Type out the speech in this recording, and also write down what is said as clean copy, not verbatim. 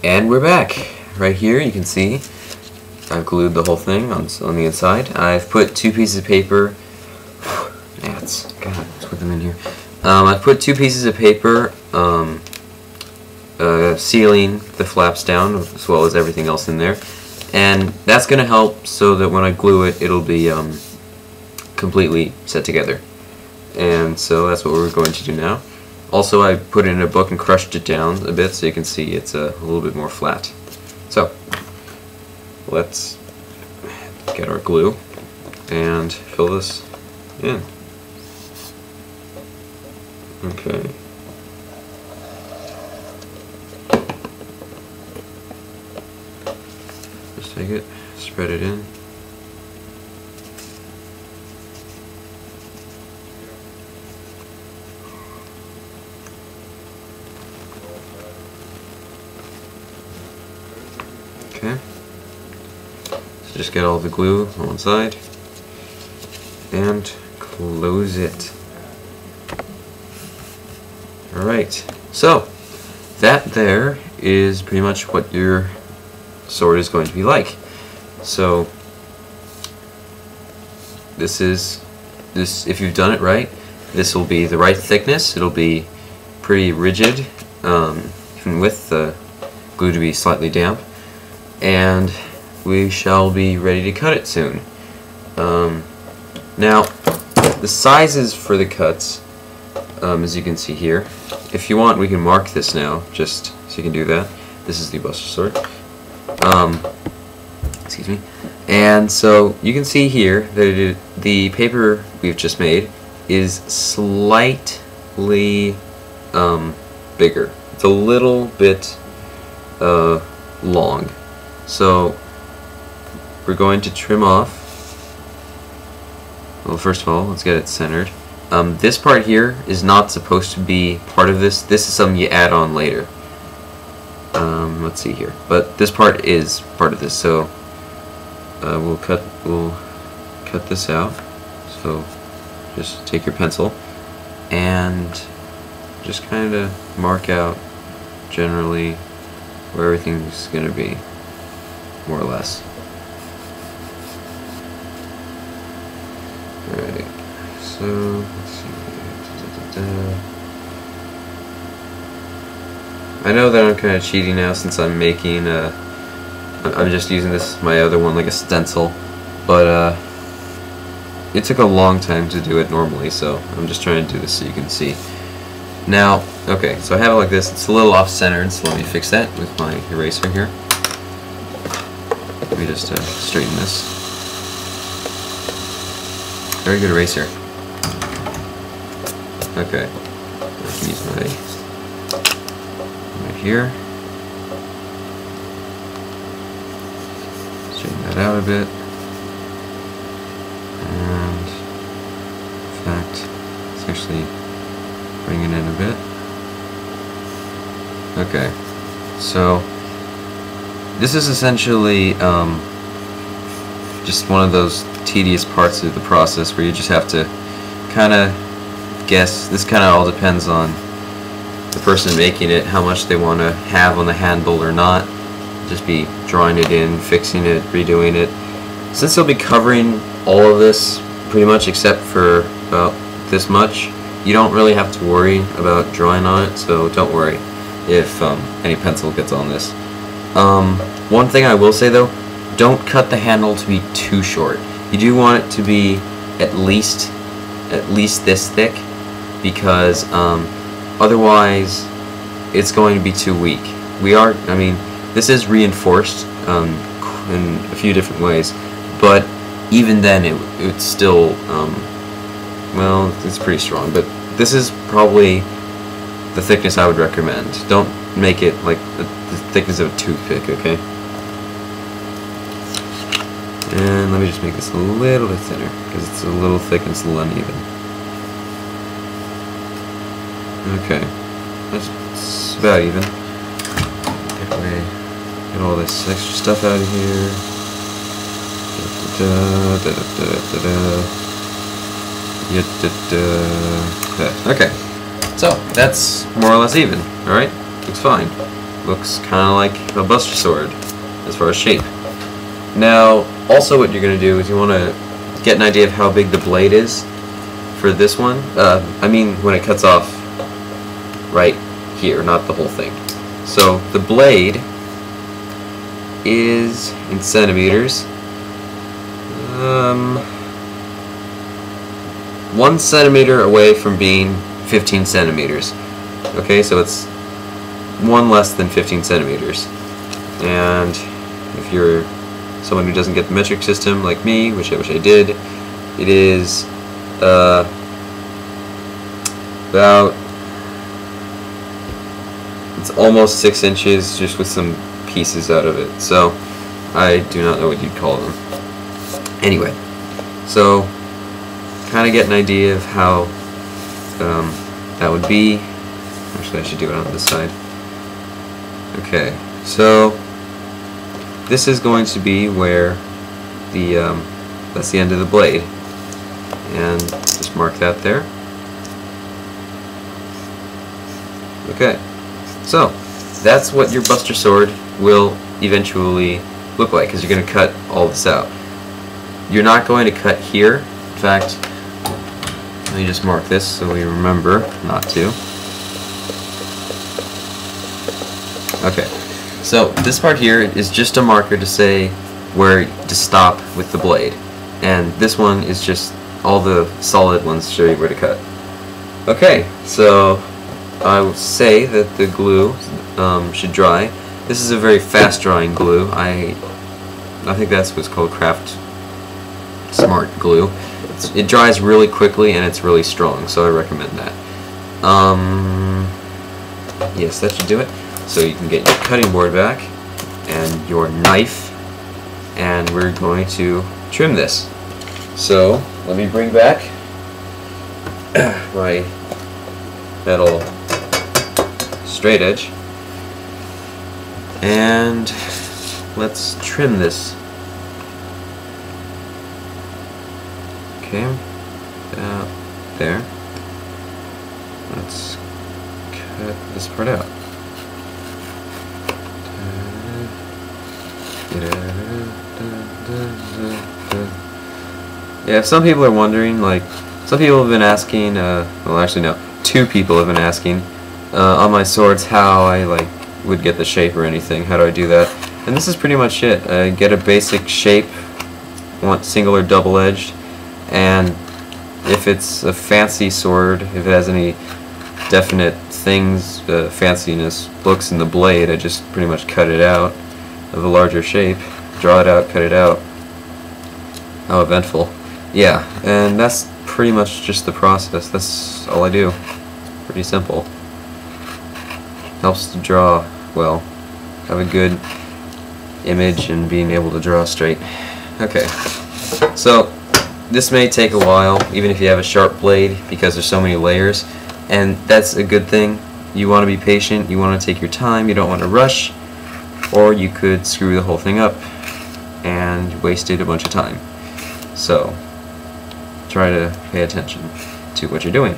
And we're back. Right here you can see I've glued the whole thing on the inside. I've put 2 pieces of paper. Gnats. God, let's put them in here. I've put 2 pieces of paper sealing the flaps down as well as everything else in there. And that's going to help so that when I glue it, it'll be completely set together. And so that's what we're going to do now. Also, I put it in a book and crushed it down a bit so you can see it's a little bit more flat. So, let's get our glue and fill this in. Okay. Just take it, spread it in. Okay, so just get all the glue on one side and close it. Alright, so that there is pretty much what your sword is going to be like. So if you've done it right, this will be the right thickness. It'll be pretty rigid, even with the glue to be slightly damp. And we shall be ready to cut it soon. Now, the sizes for the cuts, as you can see here, if you want we can mark this now, just so you can do that. This is the Buster Sword. Excuse me. And so you can see here that the paper we've just made is slightly bigger. It's a little bit long. So we're going to trim off. Well, first of all, let's get it centered. This part here is not supposed to be part of this. This is something you add on later. Let's see here. But this part is part of this. So we'll cut this out. So just take your pencil and just kind of mark out generally where everything's going to be, more or less. Alright, so let's see. I know that I'm kind of cheating now since I'm making I'm just using my other one like a stencil, but it took a long time to do it normally, so I'm just trying to do this so you can see. Now, okay, so I have it like this. It's a little off-centered, so let me fix that with my eraser here. Let me just straighten this. Very good eraser. Okay, I can use my right here. Straighten that out a bit. And in fact, it's actually bring it in a bit. Okay, so this is essentially just one of those tedious parts of the process where you just have to kind of guess. This kind of all depends on the person making it, how much they want to have on the handle or not. Just be drawing it in, fixing it, redoing it. Since they'll be covering all of this pretty much except for about this much, you don't really have to worry about drawing on it, so don't worry if any pencil gets on this. One thing I will say though, don't cut the handle to be too short. You do want it to be at least this thick, because otherwise it's going to be too weak. I mean, this is reinforced in a few different ways, but even then it's still well, it's pretty strong, but this is probably the thickness I would recommend. Don't make it like the thickness of a toothpick, okay? And let me just make this a little bit thinner, because it's a little thick and it's a little uneven. Okay, that's about even. Get all this extra stuff out of here. Okay, so that's more or less even. Alright, looks fine. looks kind of like a Buster Sword as far as shape. Now, also what you're going to do is you want to get an idea of how big the blade is for this one. I mean when it cuts off right here, not the whole thing. So the blade is in centimeters. 1 centimeter away from being 15 centimeters. Okay, so it's one less than 15 centimeters. And if you're someone who doesn't get the metric system like me, which I wish I did, it is about, it's almost 6 inches just with some pieces out of it. So I do not know what you'd call them. Anyway, so kind of get an idea of how that would be. Actually, I should do it on this side. Okay, so this is going to be where the that's the end of the blade, and just mark that there. Okay, so that's what your Buster Sword will eventually look like, because you're going to cut all this out. You're not going to cut here. In fact, let me just mark this so we remember not to. Okay, so this part here is just a marker to say where to stop with the blade, and this one is just all the solid ones to show you where to cut. Okay, so I would say that the glue should dry. This is a very fast drying glue. I think that's what's called Craft Smart glue. It dries really quickly and it's really strong, so I recommend that. Yes, that should do it. So you can get your cutting board back and your knife, and we're going to trim this. So let me bring back my metal straight edge, and let's trim this. Okay, there. Let's cut this part out. Yeah, if some people are wondering, like, some people have been asking, well actually no, 2 people have been asking on my swords how I would get the shape or anything. How do I do that? And this is pretty much it. Get a basic shape, want single or double edged, and if it's a fancy sword, if it has any definite things, fanciness looks in the blade, I just pretty much cut it out of a larger shape, draw it out, cut it out. How eventful. Yeah, and that's pretty much just the process. That's all I do. Pretty simple. Helps to draw well, have a good image and being able to draw straight. Okay, so this may take a while, even if you have a sharp blade, because there's so many layers, and that's a good thing. You want to be patient, you want to take your time, you don't want to rush, or you could screw the whole thing up and wasted a bunch of time. So try to pay attention to what you're doing.